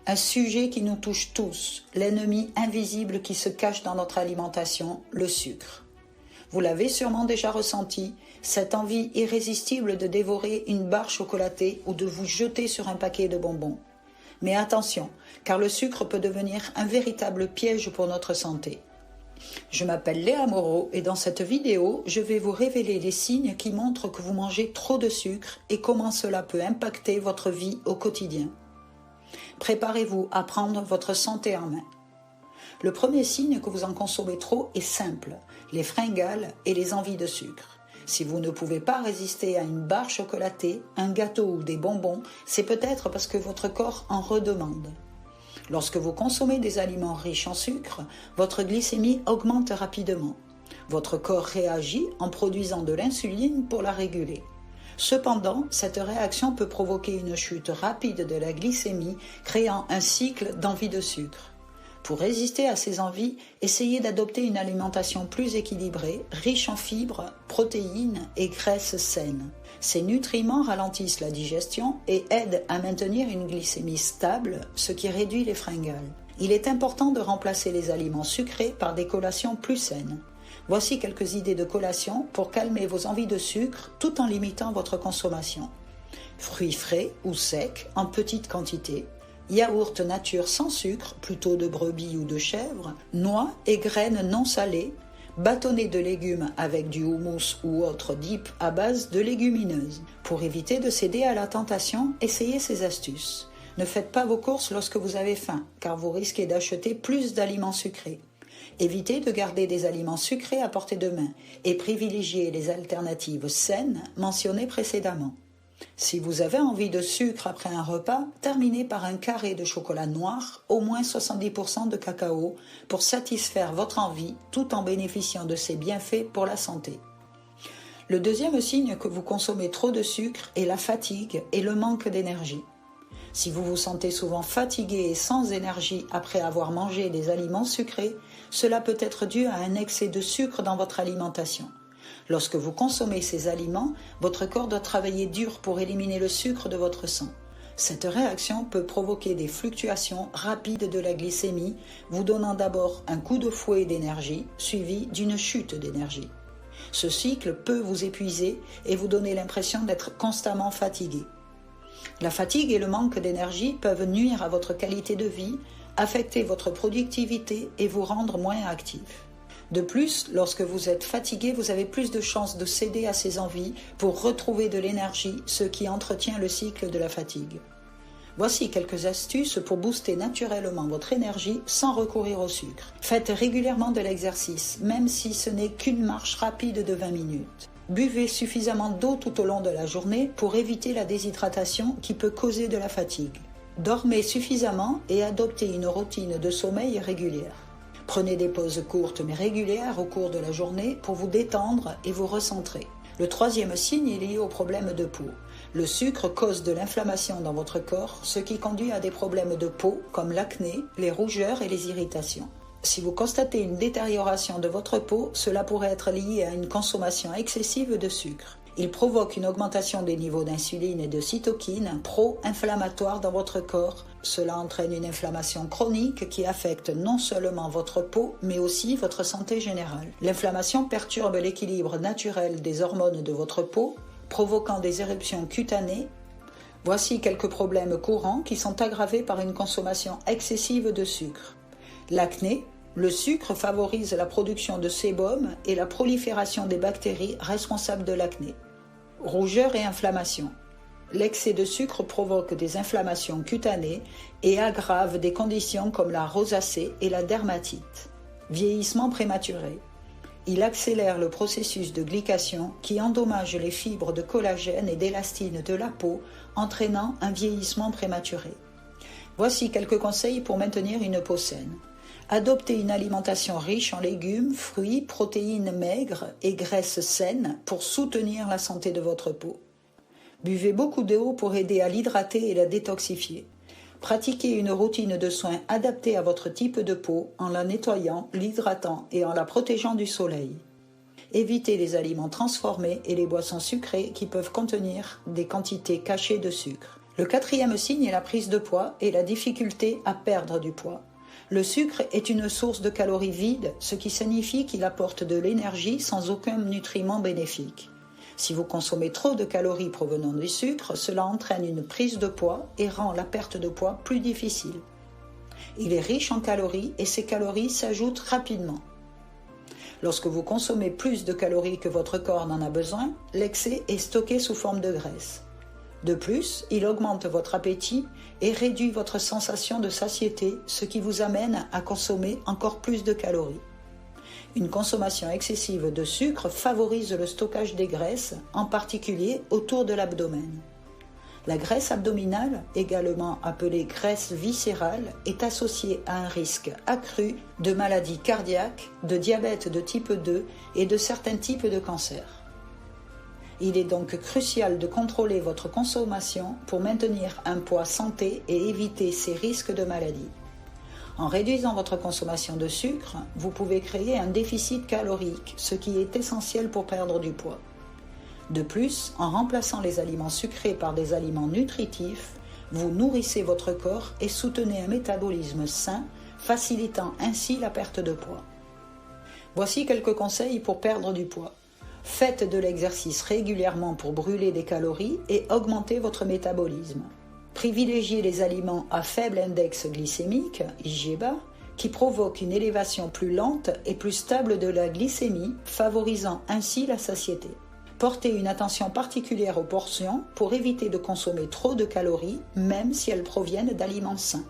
Un sujet qui nous touche tous, l'ennemi invisible qui se cache dans notre alimentation, le sucre. Vous l'avez sûrement déjà ressenti, cette envie irrésistible de dévorer une barre chocolatée ou de vous jeter sur un paquet de bonbons. Mais attention, car le sucre peut devenir un véritable piège pour notre santé. Je m'appelle Léa Moreau et dans cette vidéo, je vais vous révéler les signes qui montrent que vous mangez trop de sucre et comment cela peut impacter votre vie au quotidien. Préparez-vous à prendre votre santé en main. Le premier signe que vous en consommez trop est simple, les fringales et les envies de sucre. Si vous ne pouvez pas résister à une barre chocolatée, un gâteau ou des bonbons, c'est peut-être parce que votre corps en redemande. Lorsque vous consommez des aliments riches en sucre, votre glycémie augmente rapidement. Votre corps réagit en produisant de l'insuline pour la réguler. Cependant, cette réaction peut provoquer une chute rapide de la glycémie, créant un cycle d'envie de sucre. Pour résister à ces envies, essayez d'adopter une alimentation plus équilibrée, riche en fibres, protéines et graisses saines. Ces nutriments ralentissent la digestion et aident à maintenir une glycémie stable, ce qui réduit les fringales. Il est important de remplacer les aliments sucrés par des collations plus saines. Voici quelques idées de collations pour calmer vos envies de sucre tout en limitant votre consommation. Fruits frais ou secs en petite quantité. Yaourt nature sans sucre, plutôt de brebis ou de chèvre, noix et graines non salées, bâtonnets de légumes avec du houmous ou autre dip à base de légumineuses. Pour éviter de céder à la tentation, essayez ces astuces. Ne faites pas vos courses lorsque vous avez faim, car vous risquez d'acheter plus d'aliments sucrés. Évitez de garder des aliments sucrés à portée de main et privilégiez les alternatives saines mentionnées précédemment. Si vous avez envie de sucre après un repas, terminez par un carré de chocolat noir, au moins 70% de cacao, pour satisfaire votre envie tout en bénéficiant de ses bienfaits pour la santé. Le deuxième signe que vous consommez trop de sucre est la fatigue et le manque d'énergie. Si vous vous sentez souvent fatigué et sans énergie après avoir mangé des aliments sucrés, cela peut être dû à un excès de sucre dans votre alimentation. Lorsque vous consommez ces aliments, votre corps doit travailler dur pour éliminer le sucre de votre sang. Cette réaction peut provoquer des fluctuations rapides de la glycémie, vous donnant d'abord un coup de fouet d'énergie, suivi d'une chute d'énergie. Ce cycle peut vous épuiser et vous donner l'impression d'être constamment fatigué. La fatigue et le manque d'énergie peuvent nuire à votre qualité de vie, affecter votre productivité et vous rendre moins actif. De plus, lorsque vous êtes fatigué, vous avez plus de chances de céder à ces envies pour retrouver de l'énergie, ce qui entretient le cycle de la fatigue. Voici quelques astuces pour booster naturellement votre énergie sans recourir au sucre. Faites régulièrement de l'exercice, même si ce n'est qu'une marche rapide de 20 minutes. Buvez suffisamment d'eau tout au long de la journée pour éviter la déshydratation qui peut causer de la fatigue. Dormez suffisamment et adoptez une routine de sommeil régulière. Prenez des pauses courtes mais régulières au cours de la journée pour vous détendre et vous recentrer. Le troisième signe est lié au problème de peau. Le sucre cause de l'inflammation dans votre corps, ce qui conduit à des problèmes de peau comme l'acné, les rougeurs et les irritations. Si vous constatez une détérioration de votre peau, cela pourrait être lié à une consommation excessive de sucre. Il provoque une augmentation des niveaux d'insuline et de cytokines pro-inflammatoires dans votre corps. Cela entraîne une inflammation chronique qui affecte non seulement votre peau, mais aussi votre santé générale. L'inflammation perturbe l'équilibre naturel des hormones de votre peau, provoquant des éruptions cutanées. Voici quelques problèmes courants qui sont aggravés par une consommation excessive de sucre. L'acné. Le sucre favorise la production de sébum et la prolifération des bactéries responsables de l'acné. Rougeur et inflammation. L'excès de sucre provoque des inflammations cutanées et aggrave des conditions comme la rosacée et la dermatite. Vieillissement prématuré. Il accélère le processus de glycation qui endommage les fibres de collagène et d'élastine de la peau, entraînant un vieillissement prématuré. Voici quelques conseils pour maintenir une peau saine. Adoptez une alimentation riche en légumes, fruits, protéines maigres et graisses saines pour soutenir la santé de votre peau. Buvez beaucoup d'eau pour aider à l'hydrater et la détoxifier. Pratiquez une routine de soins adaptée à votre type de peau en la nettoyant, l'hydratant et en la protégeant du soleil. Évitez les aliments transformés et les boissons sucrées qui peuvent contenir des quantités cachées de sucre. Le quatrième signe est la prise de poids et la difficulté à perdre du poids. Le sucre est une source de calories vides, ce qui signifie qu'il apporte de l'énergie sans aucun nutriment bénéfique. Si vous consommez trop de calories provenant du sucre, cela entraîne une prise de poids et rend la perte de poids plus difficile. Il est riche en calories et ces calories s'ajoutent rapidement. Lorsque vous consommez plus de calories que votre corps n'en a besoin, l'excès est stocké sous forme de graisse. De plus, il augmente votre appétit et réduit votre sensation de satiété, ce qui vous amène à consommer encore plus de calories. Une consommation excessive de sucre favorise le stockage des graisses, en particulier autour de l'abdomen. La graisse abdominale, également appelée graisse viscérale, est associée à un risque accru de maladies cardiaques, de diabète de type 2 et de certains types de cancers. Il est donc crucial de contrôler votre consommation pour maintenir un poids santé et éviter ces risques de maladie. En réduisant votre consommation de sucre, vous pouvez créer un déficit calorique, ce qui est essentiel pour perdre du poids. De plus, en remplaçant les aliments sucrés par des aliments nutritifs, vous nourrissez votre corps et soutenez un métabolisme sain, facilitant ainsi la perte de poids. Voici quelques conseils pour perdre du poids. Faites de l'exercice régulièrement pour brûler des calories et augmenter votre métabolisme. Privilégiez les aliments à faible index glycémique, IGBA, qui provoquent une élévation plus lente et plus stable de la glycémie, favorisant ainsi la satiété. Portez une attention particulière aux portions pour éviter de consommer trop de calories, même si elles proviennent d'aliments sains.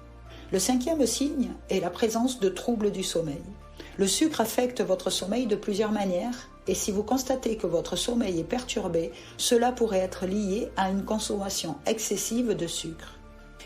Le cinquième signe est la présence de troubles du sommeil. Le sucre affecte votre sommeil de plusieurs manières et si vous constatez que votre sommeil est perturbé, cela pourrait être lié à une consommation excessive de sucre.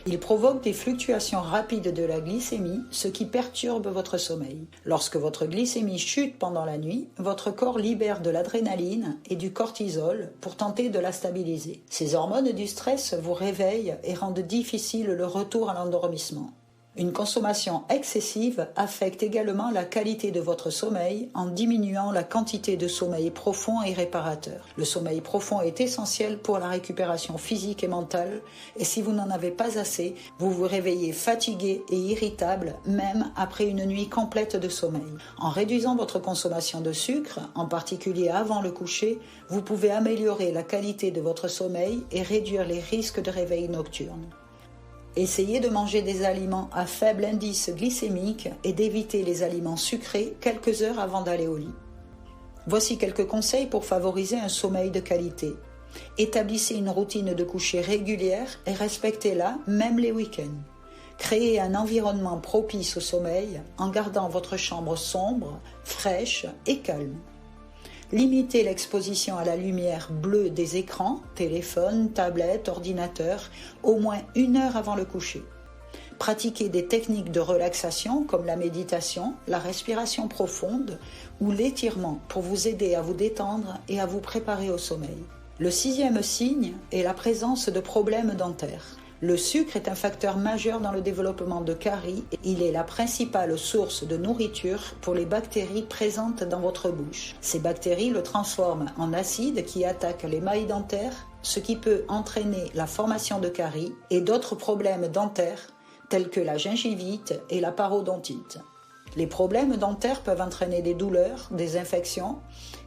Il provoque des fluctuations rapides de la glycémie, ce qui perturbe votre sommeil. Lorsque votre glycémie chute pendant la nuit, votre corps libère de l'adrénaline et du cortisol pour tenter de la stabiliser. Ces hormones du stress vous réveillent et rendent difficile le retour à l'endormissement. Une consommation excessive affecte également la qualité de votre sommeil en diminuant la quantité de sommeil profond et réparateur. Le sommeil profond est essentiel pour la récupération physique et mentale et si vous n'en avez pas assez, vous vous réveillez fatigué et irritable même après une nuit complète de sommeil. En réduisant votre consommation de sucre, en particulier avant le coucher, vous pouvez améliorer la qualité de votre sommeil et réduire les risques de réveil nocturne. Essayez de manger des aliments à faible indice glycémique et d'éviter les aliments sucrés quelques heures avant d'aller au lit. Voici quelques conseils pour favoriser un sommeil de qualité. Établissez une routine de coucher régulière et respectez-la même les week-ends. Créez un environnement propice au sommeil en gardant votre chambre sombre, fraîche et calme. Limitez l'exposition à la lumière bleue des écrans, téléphones, tablettes, ordinateurs, au moins 1 heure avant le coucher. Pratiquez des techniques de relaxation comme la méditation, la respiration profonde ou l'étirement pour vous aider à vous détendre et à vous préparer au sommeil. Le 6e signe est la présence de problèmes dentaires. Le sucre est un facteur majeur dans le développement de caries et il est la principale source de nourriture pour les bactéries présentes dans votre bouche. Ces bactéries le transforment en acide qui attaque l'émail dentaire, ce qui peut entraîner la formation de caries et d'autres problèmes dentaires tels que la gingivite et la parodontite. Les problèmes dentaires peuvent entraîner des douleurs, des infections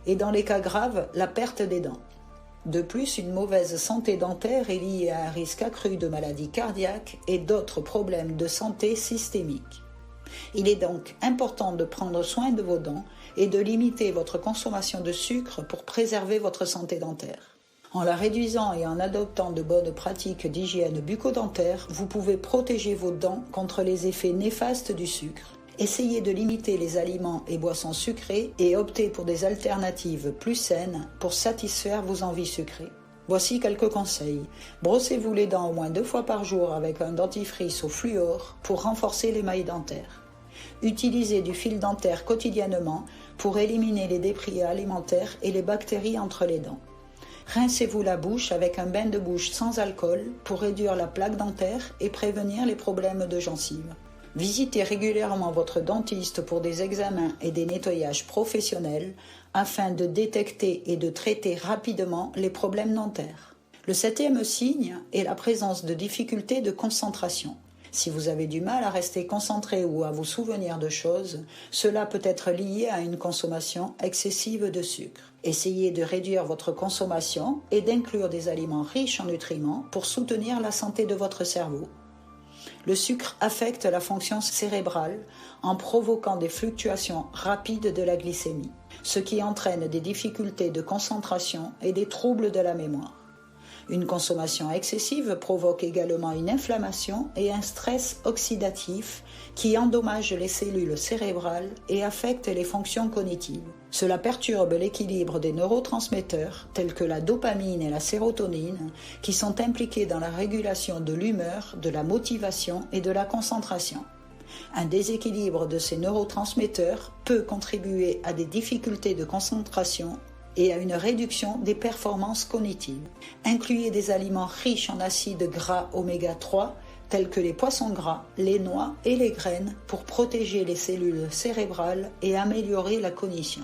et dans les cas graves, la perte des dents. De plus, une mauvaise santé dentaire est liée à un risque accru de maladies cardiaques et d'autres problèmes de santé systémiques. Il est donc important de prendre soin de vos dents et de limiter votre consommation de sucre pour préserver votre santé dentaire. En la réduisant et en adoptant de bonnes pratiques d'hygiène bucco-dentaire, vous pouvez protéger vos dents contre les effets néfastes du sucre. Essayez de limiter les aliments et boissons sucrés et optez pour des alternatives plus saines pour satisfaire vos envies sucrées. Voici quelques conseils. Brossez-vous les dents au moins 2 fois par jour avec un dentifrice au fluor pour renforcer l'émail dentaire. Utilisez du fil dentaire quotidiennement pour éliminer les débris alimentaires et les bactéries entre les dents. Rincez-vous la bouche avec un bain de bouche sans alcool pour réduire la plaque dentaire et prévenir les problèmes de gencives. Visitez régulièrement votre dentiste pour des examens et des nettoyages professionnels afin de détecter et de traiter rapidement les problèmes dentaires. Le 7e signe est la présence de difficultés de concentration. Si vous avez du mal à rester concentré ou à vous souvenir de choses, cela peut être lié à une consommation excessive de sucre. Essayez de réduire votre consommation et d'inclure des aliments riches en nutriments pour soutenir la santé de votre cerveau. Le sucre affecte la fonction cérébrale en provoquant des fluctuations rapides de la glycémie, ce qui entraîne des difficultés de concentration et des troubles de la mémoire. Une consommation excessive provoque également une inflammation et un stress oxydatif qui endommagent les cellules cérébrales et affectent les fonctions cognitives. Cela perturbe l'équilibre des neurotransmetteurs tels que la dopamine et la sérotonine qui sont impliqués dans la régulation de l'humeur, de la motivation et de la concentration. Un déséquilibre de ces neurotransmetteurs peut contribuer à des difficultés de concentration et à une réduction des performances cognitives. Incluez des aliments riches en acides gras oméga 3 tels que les poissons gras, les noix et les graines pour protéger les cellules cérébrales et améliorer la cognition.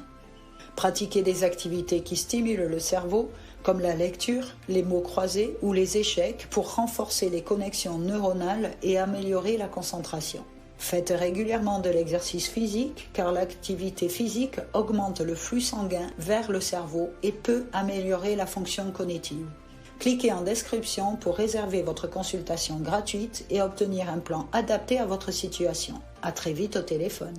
Pratiquez des activités qui stimulent le cerveau comme la lecture, les mots croisés ou les échecs pour renforcer les connexions neuronales et améliorer la concentration. Faites régulièrement de l'exercice physique car l'activité physique augmente le flux sanguin vers le cerveau et peut améliorer la fonction cognitive. Cliquez en description pour réserver votre consultation gratuite et obtenir un plan adapté à votre situation. À très vite au téléphone.